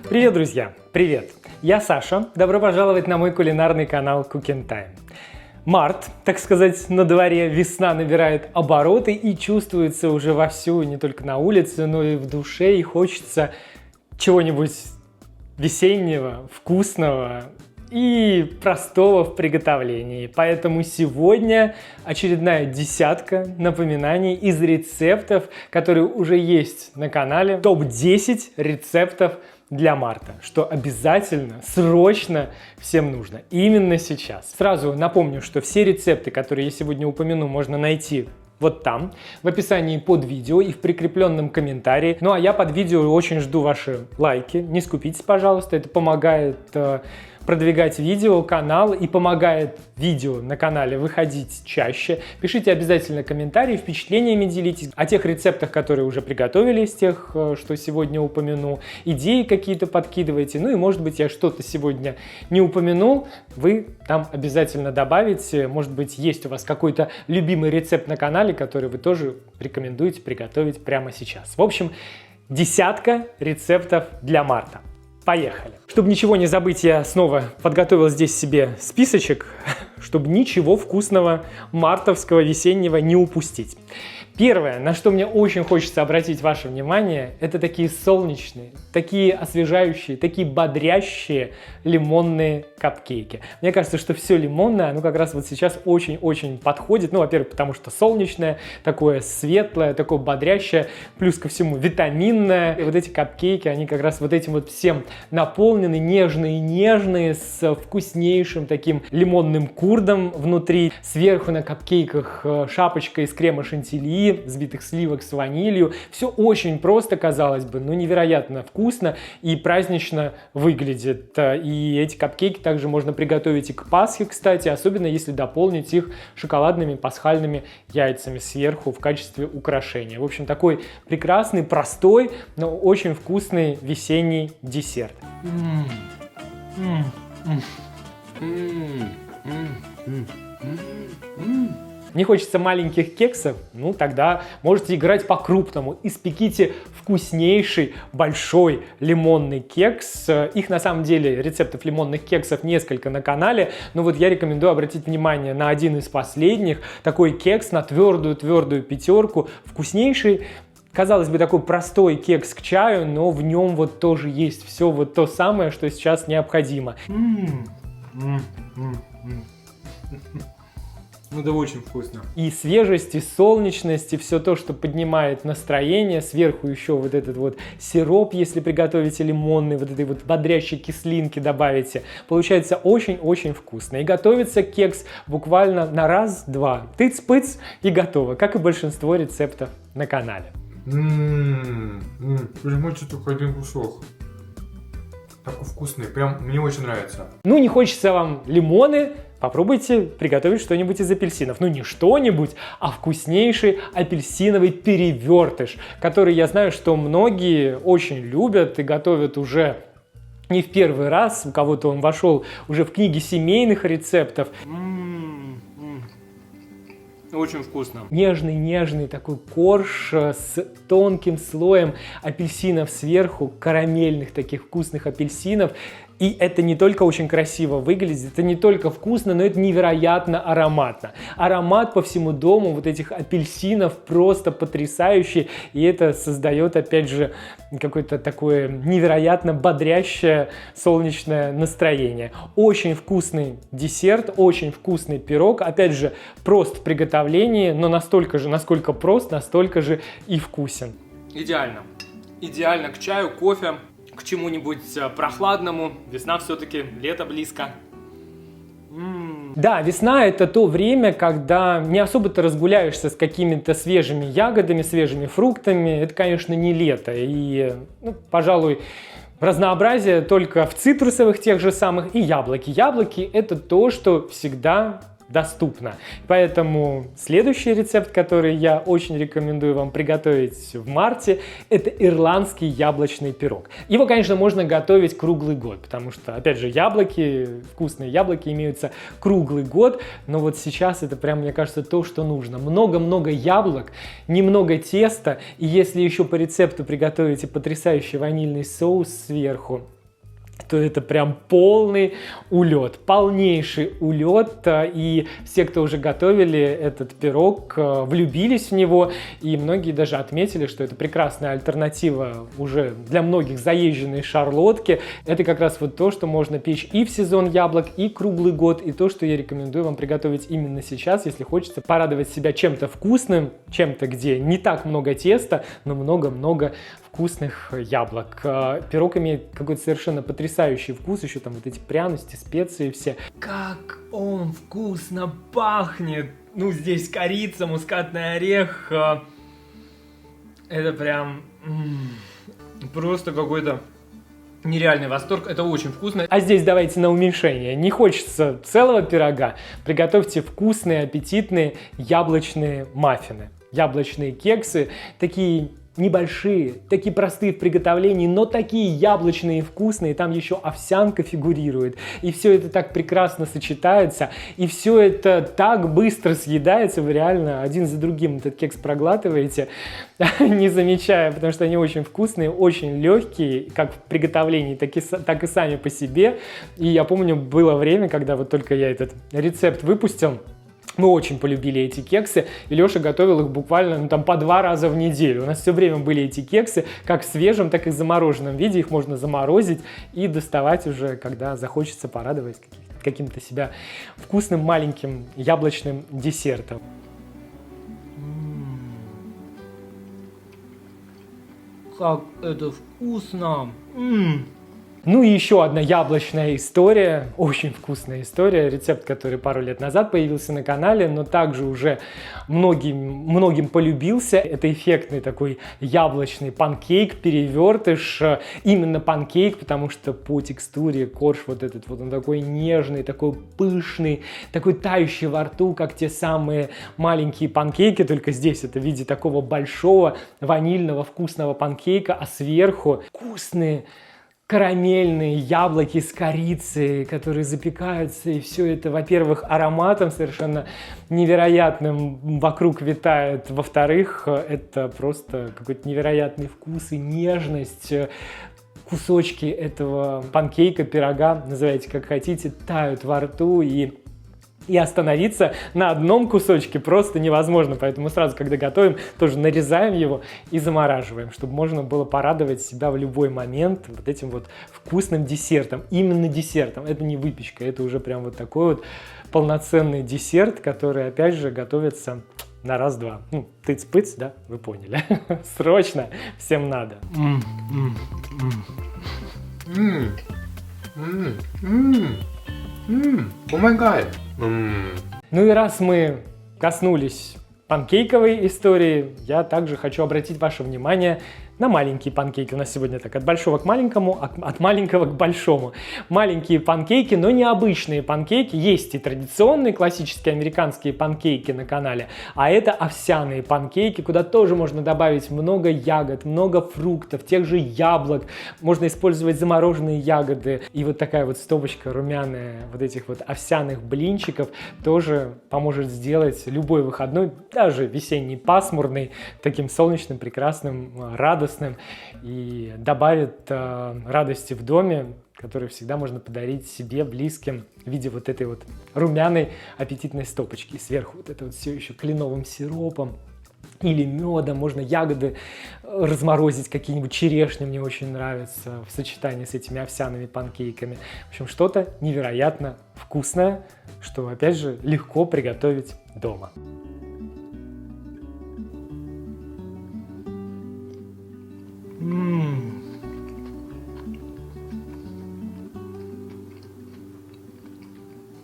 Привет, друзья! Привет! Я Саша. Добро пожаловать на мой кулинарный канал Cooking Time. Март, так сказать, на дворе, весна набирает обороты и чувствуется уже вовсю, не только на улице, но и в душе, и хочется чего-нибудь весеннего, вкусного и простого в приготовлении. Поэтому сегодня очередная десятка напоминаний из рецептов, которые уже есть на канале. Топ-10 рецептов для марта, что обязательно, срочно всем нужно именно сейчас. Сразу напомню, что все рецепты, которые я сегодня упомяну, можно найти вот там, в описании под видео и в прикрепленном комментарии. Ну а я под видео очень жду ваши лайки. Не скупитесь, пожалуйста, это помогает продвигать видео, канал и помогает видео на канале выходить чаще. Пишите обязательно комментарии, впечатлениями делитесь о тех рецептах, которые уже приготовили, из тех, что сегодня упомяну. Идеи какие-то подкидывайте. Ну и может быть я что-то сегодня не упомянул, вы там обязательно добавите. Может быть есть у вас какой-то любимый рецепт на канале, который вы тоже рекомендуете приготовить прямо сейчас. В общем, десятка рецептов для марта. Поехали! Чтобы ничего не забыть, я снова подготовил здесь себе списочек, чтобы ничего вкусного мартовского весеннего не упустить. Первое, на что мне очень хочется обратить ваше внимание, это такие солнечные, такие освежающие, такие бодрящие лимонные капкейки. Мне кажется, что все лимонное, оно как раз вот сейчас очень-очень подходит. Ну, во-первых, потому что солнечное, такое светлое, такое бодрящее, плюс ко всему витаминное. И вот эти капкейки, они как раз вот этим вот всем наполнены, нежные-нежные, с вкуснейшим таким лимонным курдом внутри. Сверху на капкейках шапочка из крема шантильи, взбитых сливок с ванилью. Все очень просто, казалось бы, но невероятно вкусно и празднично выглядит. И эти капкейки также можно приготовить и к Пасхе, кстати, особенно если дополнить их шоколадными пасхальными яйцами сверху в качестве украшения. В общем, такой прекрасный, простой, но очень вкусный весенний десерт. Не хочется маленьких кексов? Ну, тогда можете играть по-крупному. Испеките вкуснейший большой лимонный кекс. Их на самом деле, рецептов лимонных кексов несколько на канале, но вот я рекомендую обратить внимание на один из последних. Такой кекс на твердую пятерку. Вкуснейший. Казалось бы, такой простой кекс к чаю, но в нем вот тоже есть все вот то самое, что сейчас необходимо. Ну да, очень вкусно. И свежесть, и солнечность, и все то, что поднимает настроение. Сверху еще вот этот вот сироп, если приготовите лимонный, вот этой вот бодрящей кислинки добавите. Получается очень-очень вкусно. И готовится кекс буквально на раз-два. Тыц-пыц и готово, как и большинство рецептов на канале. Прям хочется только один кусок. Такой вкусный, прям мне очень нравится. Ну, не хочется вам лимоны? Попробуйте приготовить что-нибудь из апельсинов. Ну, не что-нибудь, а вкуснейший апельсиновый перевертыш, который я знаю, что многие очень любят и готовят уже не в первый раз. У кого-то он вошел уже в книги семейных рецептов. Очень вкусно. Нежный такой корж с тонким слоем апельсинов сверху, карамельных таких вкусных апельсинов. И это не только очень красиво выглядит, это не только вкусно, но это невероятно ароматно. Аромат по всему дому вот этих апельсинов просто потрясающий. И это создает, опять же, какое-то такое невероятно бодрящее солнечное настроение. Очень вкусный десерт, очень вкусный пирог. Опять же, прост в приготовлении, но настолько же, насколько прост, настолько же и вкусен. Идеально. Идеально к чаю, кофе, к чему-нибудь прохладному. Весна все-таки, лето близко. Да, весна — это то время, когда не особо-то разгуляешься с какими-то свежими ягодами, свежими фруктами. Это, конечно, не лето. И, пожалуй, разнообразие только в цитрусовых тех же самых и яблоки. Яблоки — это то, что всегда доступно. Поэтому следующий рецепт, который я очень рекомендую вам приготовить в марте, это ирландский яблочный пирог. Его, конечно, можно готовить круглый год, потому что, опять же, яблоки, вкусные яблоки имеются круглый год, но вот сейчас это прям, мне кажется, то, что нужно. Много-много яблок, немного теста, и если еще по рецепту приготовите потрясающий ванильный соус сверху, то это прям полный улет, полнейший улет. И все, кто уже готовили этот пирог, влюбились в него. И многие даже отметили, что это прекрасная альтернатива уже для многих заезженной шарлотки. Это как раз вот то, что можно печь и в сезон яблок, и круглый год. И то, что я рекомендую вам приготовить именно сейчас, если хочется порадовать себя чем-то вкусным, чем-то, где не так много теста, но много-много вкусных яблок. Пирог имеет какой-то совершенно потрясающий вкус, еще там вот эти пряности, специи все. Как он вкусно пахнет! Ну, здесь корица, мускатный орех. Это прям просто какой-то нереальный восторг. Это очень вкусно. А здесь давайте на уменьшение. Не хочется целого пирога. Приготовьте вкусные, аппетитные яблочные маффины. Яблочные кексы. Такие небольшие, такие простые в приготовлении, но такие яблочные и вкусные. Там еще овсянка фигурирует. И все это так прекрасно сочетается. И все это так быстро съедается. Вы реально один за другим этот кекс проглатываете, не замечая, потому что они очень вкусные, очень легкие, как в приготовлении, так и сами по себе. И я помню, было время, когда вот только я этот рецепт выпустил, мы очень полюбили эти кексы, и Леша готовил их буквально там по 2 раза в неделю. У нас все время были эти кексы, как в свежем, так и в замороженном виде. Их можно заморозить и доставать уже, когда захочется порадовать каким-то себя вкусным маленьким яблочным десертом. Как это вкусно! Ну и еще одна яблочная история, очень вкусная история, рецепт, который пару лет назад появился на канале, но также уже многим полюбился. Это эффектный такой яблочный панкейк, перевертыш, именно панкейк, потому что по текстуре корж вот этот вот, он такой нежный, такой пышный, такой тающий во рту, как те самые маленькие панкейки, только здесь это в виде такого большого ванильного вкусного панкейка, а сверху вкусные карамельные яблоки с корицей, которые запекаются, и все это, во-первых, ароматом совершенно невероятным вокруг витает, во-вторых, это просто какой-то невероятный вкус и нежность. Кусочки этого панкейка, пирога, называйте как хотите, тают во рту, и остановиться на одном кусочке просто невозможно. Поэтому сразу, когда готовим, тоже нарезаем его и замораживаем, чтобы можно было порадовать себя в любой момент вот этим вот вкусным десертом. Именно десертом. Это не выпечка, это уже прям вот такой вот полноценный десерт, который, опять же, готовится на раз-два. Ну, тыц-пыц, да? Вы поняли. Срочно всем надо. О май гад! Ну и раз мы коснулись панкейковой истории, я также хочу обратить ваше внимание на маленькие панкейки. У нас сегодня так от большого к маленькому, от маленького к большому. Маленькие панкейки, но необычные панкейки. Есть и традиционные классические американские панкейки на канале, а это овсяные панкейки, куда тоже можно добавить много ягод, много фруктов, тех же яблок. Можно использовать замороженные ягоды. И вот такая вот стопочка румяная вот этих вот овсяных блинчиков тоже поможет сделать любой выходной, даже весенний, пасмурный, таким солнечным, прекрасным, радостным, и добавит радости в доме, которую всегда можно подарить себе, близким, в виде вот этой вот румяной аппетитной стопочки. И сверху вот это вот все еще кленовым сиропом или медом. Можно ягоды разморозить, какие-нибудь черешни мне очень нравятся в сочетании с этими овсяными панкейками. В общем, что-то невероятно вкусное, что, опять же, легко приготовить дома.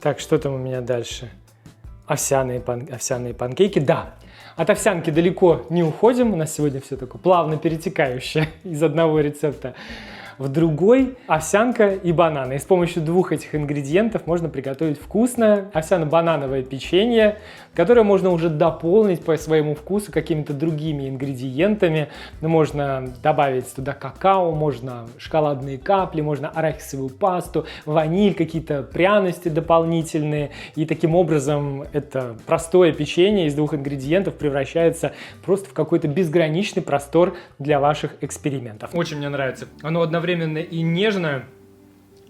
Так, что там у меня дальше? Овсяные панкейки, да. От овсянки далеко не уходим. У нас сегодня все такое плавно перетекающее из одного рецепта в другой. Овсянка и бананы. И с помощью двух этих ингредиентов можно приготовить вкусное овсяно-банановое печенье, которое можно уже дополнить по своему вкусу какими-то другими ингредиентами. Можно добавить туда какао, можно шоколадные капли, можно арахисовую пасту, ваниль, какие-то пряности дополнительные. И таким образом это простое печенье из двух ингредиентов превращается просто в какой-то безграничный простор для ваших экспериментов. Очень мне нравится. Оно одновременно и нежное,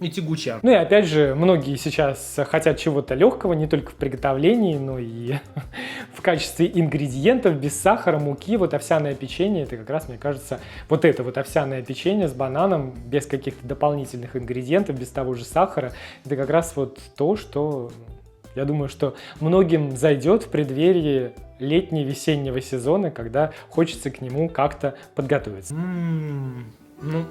и тягучая. Ну и опять же, многие сейчас хотят чего-то легкого, не только в приготовлении, но и в качестве ингредиентов, без сахара, муки. Вот овсяное печенье, это как раз, мне кажется, вот это вот овсяное печенье с бананом, без каких-то дополнительных ингредиентов, без того же сахара, это как раз вот то, что, я думаю, что многим зайдет в преддверии летнего-весеннего сезона, когда хочется к нему как-то подготовиться. Ну,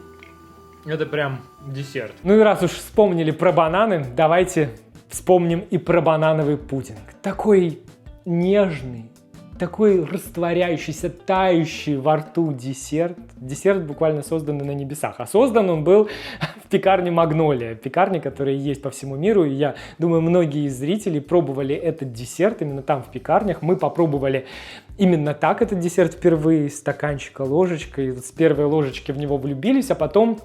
это прям десерт. Ну и раз уж вспомнили про бананы, давайте вспомним и про банановый пудинг. Такой нежный, такой растворяющийся, тающий во рту десерт. Десерт буквально созданный на небесах. А создан он был в пекарне «Магнолия». Пекарни, которые есть по всему миру. И я думаю, многие из зрителей пробовали этот десерт именно там, в пекарнях. Мы попробовали именно так этот десерт впервые, из стаканчика, ложечкой. И вот с первой ложечки в него влюбились, а потом,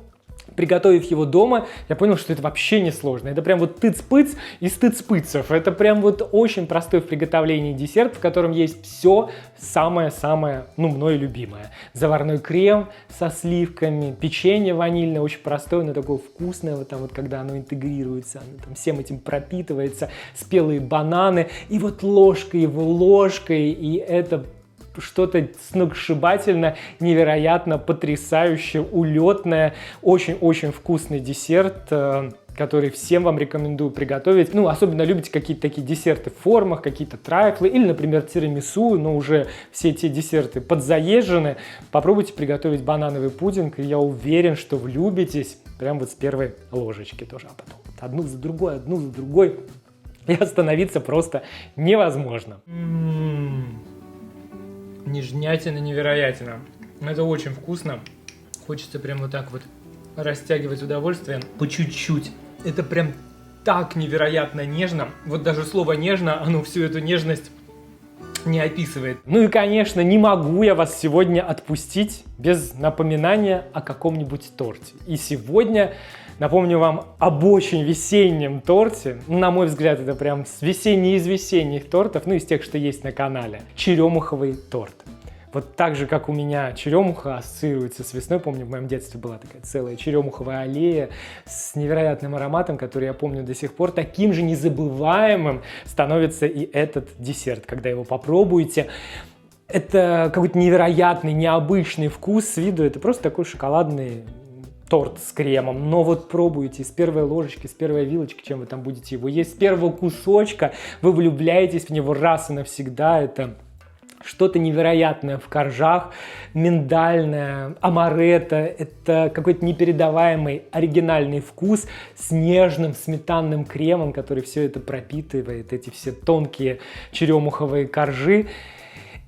приготовив его дома, я понял, что это вообще не сложно. Это прям вот тыц-пыц из тыц-пыцев. Это прям вот очень простой в приготовлении десерт, в котором есть все самое-самое, ну, мною любимое. Заварной крем со сливками, печенье ванильное, очень простое, но такое вкусное, вот там вот, когда оно интегрируется, оно там всем этим пропитывается, спелые бананы, и вот ложкой его, ложкой, и это что-то сногсшибательно, невероятно потрясающее, улетное, очень-очень вкусный десерт, который всем вам рекомендую приготовить. Ну, особенно любите какие-то такие десерты в формах, какие-то трайфлы или, например, тирамису, но уже все эти десерты подзаезжены. Попробуйте приготовить банановый пудинг, и я уверен, что влюбитесь прям вот с первой ложечки тоже, а потом вот одну за другой, и остановиться просто невозможно. Нежнятина невероятно. Это очень вкусно. Хочется прям вот так вот растягивать удовольствие по чуть-чуть. Это прям так невероятно нежно. Вот даже слово «нежно», оно всю эту нежность не описывает. Ну и, конечно, не могу я вас сегодня отпустить без напоминания о каком-нибудь торте. И сегодня напомню вам об очень весеннем торте. На мой взгляд, это прям весенний из весенних тортов, ну из тех, что есть на канале. Черемуховый торт. Вот так же, как у меня черемуха ассоциируется с весной, помню, в моем детстве была такая целая черемуховая аллея с невероятным ароматом, который я помню до сих пор, таким же незабываемым становится и этот десерт, когда его попробуете. Это какой-то невероятный, необычный вкус с виду, это просто такой шоколадный торт с кремом, но вот пробуйте с первой ложечки, с первой вилочки, чем вы там будете его есть, с первого кусочка вы влюбляетесь в него раз и навсегда, это что-то невероятное в коржах, миндальное, амаретто, это какой-то непередаваемый оригинальный вкус с нежным сметанным кремом, который все это пропитывает, эти все тонкие черемуховые коржи.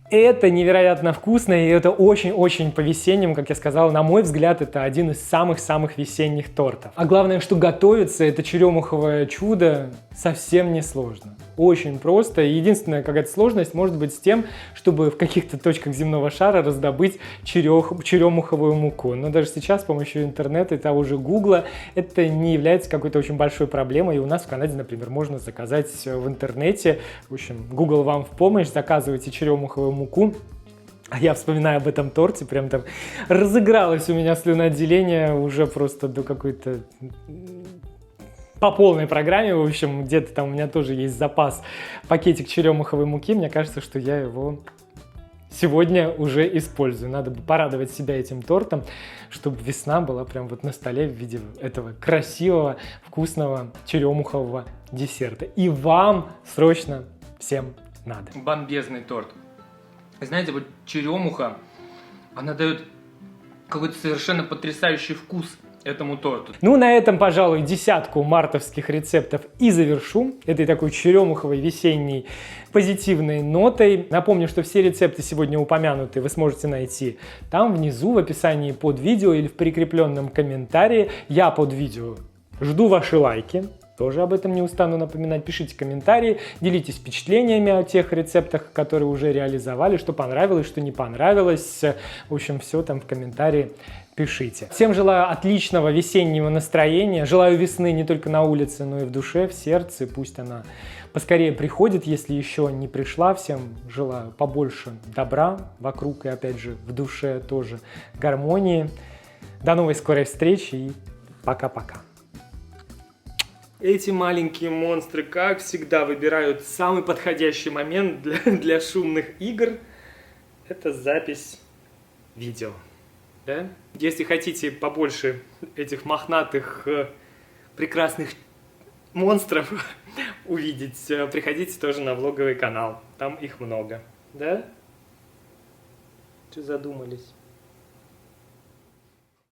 Это невероятно вкусно, и это очень-очень по-весеннему, как я сказал, на мой взгляд, это один из самых-самых весенних тортов. А главное, что готовится это черемуховое чудо совсем не сложно. Очень просто. И единственная какая-то сложность может быть с тем, чтобы в каких-то точках земного шара раздобыть черемуховую муку. Но даже сейчас с помощью интернета и того же Гугла это не является какой-то очень большой проблемой. И у нас в Канаде, например, можно заказать в интернете. В общем, Google вам в помощь, заказывайте черемуховую муку. А я вспоминаю об этом торте, прям там разыгралось у меня слюноотделение уже просто до какой-то... по полной программе, в общем, где-то там у меня тоже есть запас, пакетик черемуховой муки, мне кажется, что я его сегодня уже использую. Надо бы порадовать себя этим тортом, чтобы весна была прям вот на столе в виде этого красивого, вкусного черемухового десерта. И вам срочно всем надо. Бомбезный торт. Знаете, вот черемуха, она дает какой-то совершенно потрясающий вкус этому торту. Ну, на этом, пожалуй, десятку мартовских рецептов и завершу. Этой такой черемуховой весенней позитивной нотой. Напомню, что все рецепты сегодня упомянутые вы сможете найти там внизу в описании под видео или в прикрепленном комментарии. Я под видео жду ваши лайки. Тоже об этом не устану напоминать. Пишите комментарии, делитесь впечатлениями о тех рецептах, которые уже реализовали, что понравилось, что не понравилось. В общем, все там в комментарии пишите. Всем желаю отличного весеннего настроения. Желаю весны не только на улице, но и в душе, в сердце. Пусть она поскорее приходит, если еще не пришла. Всем желаю побольше добра вокруг и, опять же, в душе тоже гармонии. До новой скорой встречи и пока-пока. Эти маленькие монстры, как всегда, выбирают самый подходящий момент для шумных игр. Это запись видео. Да? Если хотите побольше этих мохнатых прекрасных монстров увидеть, приходите тоже на влоговый канал. Там их много. Да? Что задумались?